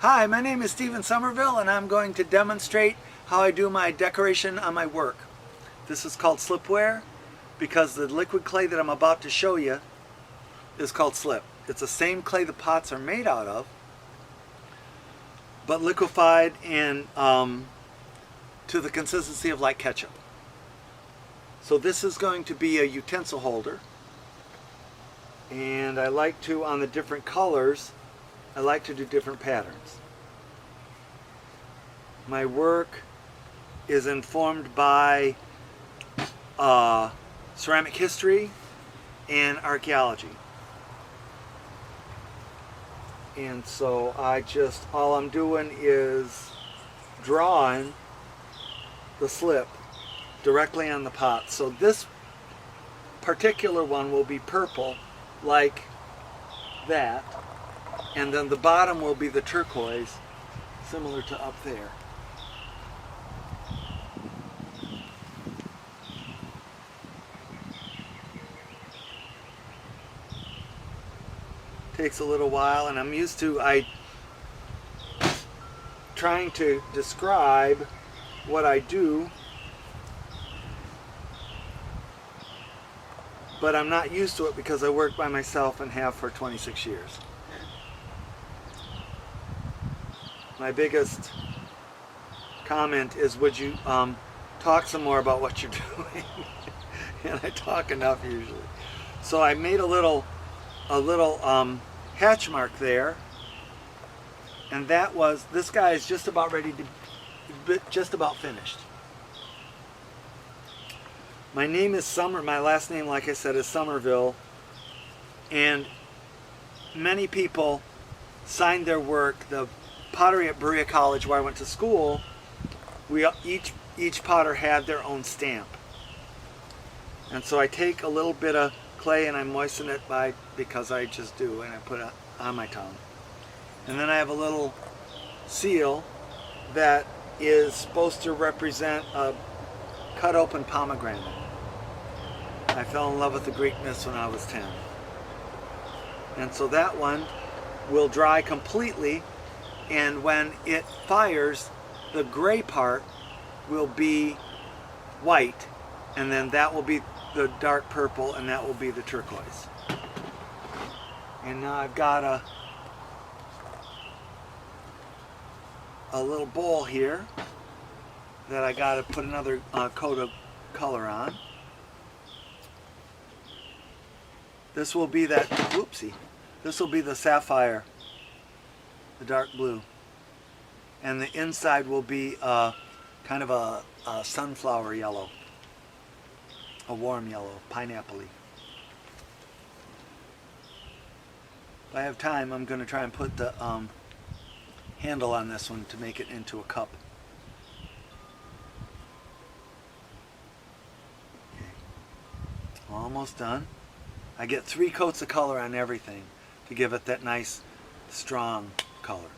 Hi, my name is Stephen Summerville and I'm going to demonstrate how I do my decoration on my work. This is called slipware because the liquid clay that I'm about to show you is called slip. It's the same clay the pots are made out of, but liquefied and to the consistency of like ketchup. So this is going to be a utensil holder, and I like to, on the different colors, I like to do different patterns. My work is informed by ceramic history and archaeology. And so all I'm doing is drawing the slip directly on the pot. So this particular one will be purple like that. And then the bottom will be the turquoise, similar to up there. Takes a little while, and I'm used to trying to describe what I do, but I'm not used to it because I work by myself and have for 26 years. My biggest comment is, would you talk some more about what you're doing? And I talk enough usually. So I made a little hatch mark there, and this guy is just about ready to, just about finished. My name is my last name, like I said, is Summerville, and many people signed their work. The pottery at Berea College, where I went to school, each potter had their own stamp. And so I take a little bit of clay and I moisten it because I just do, and I put it on my tongue. And then I have a little seal that is supposed to represent a cut open pomegranate. I fell in love with the Greekness when I was 10. And so that one will dry completely, and when it fires, the gray part will be white, and then that will be the dark purple, and that will be the turquoise. And now I've got a little bowl here that I got to put another coat of color on. This will be this will be the sapphire, the dark blue, and the inside will be kind of a sunflower yellow, a warm yellow, pineapple-y. If I have time, I'm going to try and put the handle on this one to make it into a cup. Okay. Almost done. I get 3 coats of color on everything to give it that nice, strong color.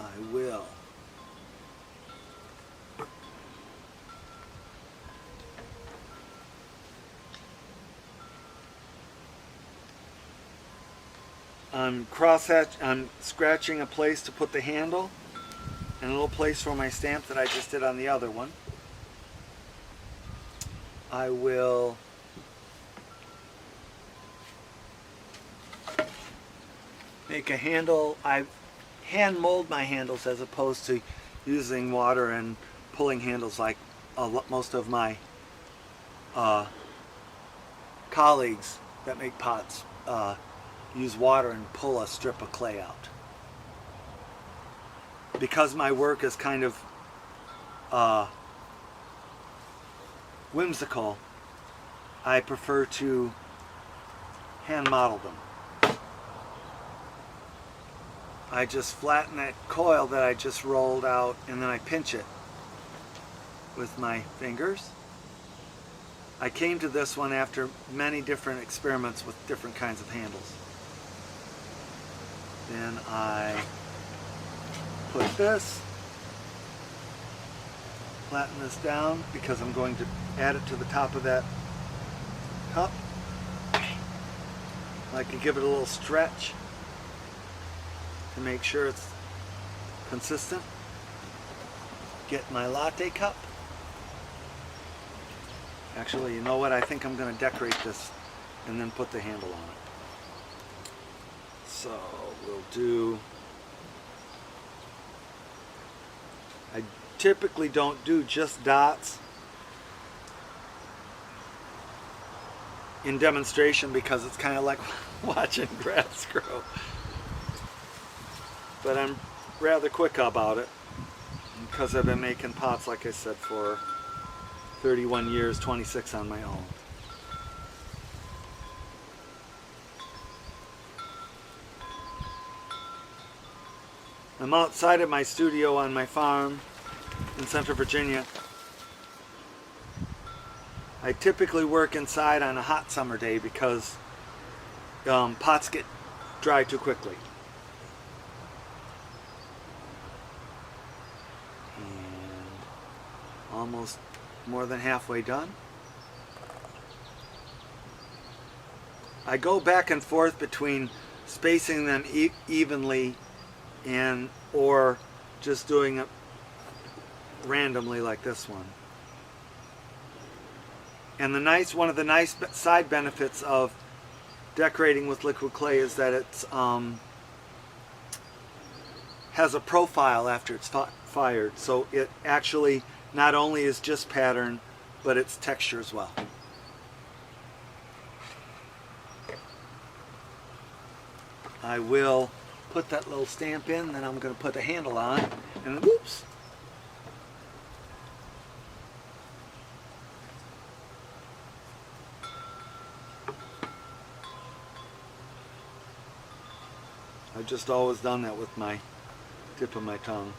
I will. I'm scratching a place to put the handle and a little place for my stamp that I just did on the other one. I will make a handle. I hand mold my handles as opposed to using water and pulling handles like most of my colleagues that make pots use water and pull a strip of clay out. Because my work is kind of whimsical, I prefer to hand model them. I just flatten that coil that I just rolled out, and then I pinch it with my fingers. I came to this one after many different experiments with different kinds of handles. Then I put this, flatten this down because I'm going to add it to the top of that cup. I can give it a little stretch. to make sure it's consistent. Get my latte cup. Actually, you know what? I think I'm going to decorate this and then put the handle on it. So we'll do... I typically don't do just dots in demonstration because it's kind of like watching grass grow. But I'm rather quick about it because I've been making pots, like I said, for 31 years, 26 on my own. I'm outside of my studio on my farm in Central Virginia. I typically work inside on a hot summer day because pots get dry too quickly. And almost more than halfway done. I go back and forth between spacing them evenly and or just doing it randomly like this one. And one of the nice side benefits of decorating with liquid clay is that it's has a profile after it's fired, so it actually not only is just pattern, but it's texture as well. I will put that little stamp in, then I'm going to put the handle on, and whoops! I've just always done that with my tip of my tongue.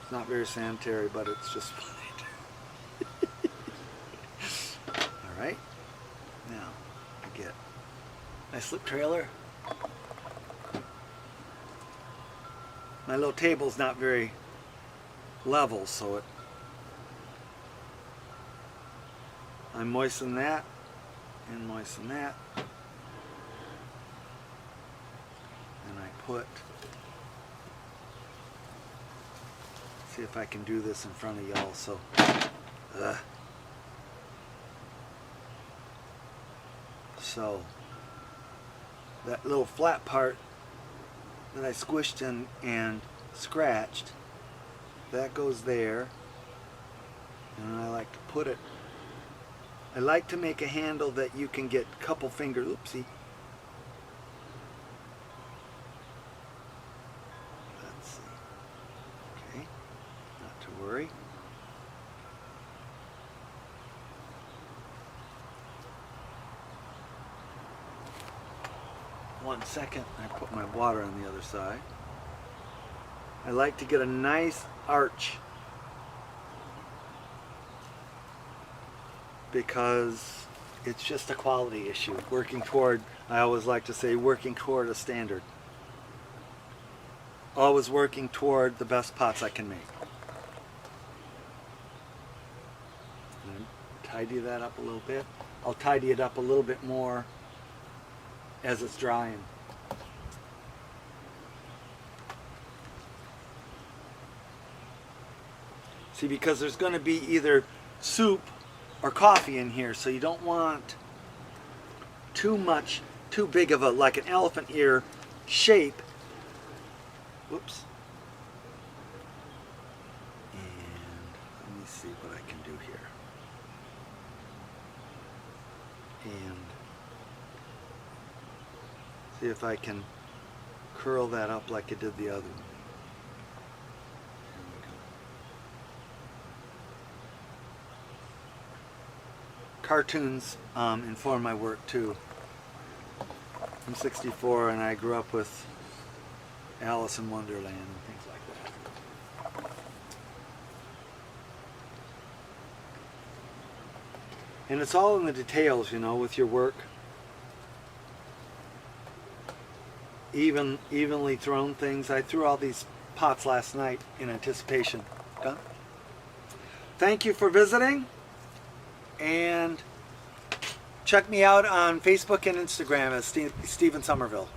It's not very sanitary, but it's just funny. Alright, now I get my slip trailer. My little table's not very level, so I moisten that and moisten that. And I put, see if I can do this in front of y'all, so so that little flat part that I squished and scratched, that goes there, and I like to put it, I like to make a handle that you can get a couple fingers, oopsie. Let's see, okay, not to worry. One second, I put my water on the other side. I like to get a nice arch because it's just a quality issue. Working toward, I always like to say, working toward a standard. Always working toward the best pots I can make. And tidy that up a little bit. I'll tidy it up a little bit more as it's drying. See, because there's going to be either soup or coffee in here, so you don't want too big of a, like an elephant ear shape. Whoops. And let me see what I can do here. And see if I can curl that up like I did the other one. Cartoons inform my work too. I'm 64 and I grew up with Alice in Wonderland and things like that. And it's all in the details, you know, with your work. Evenly thrown things. I threw all these pots last night in anticipation. Done. Thank you for visiting. And check me out on Facebook and Instagram as Stephen Summerville.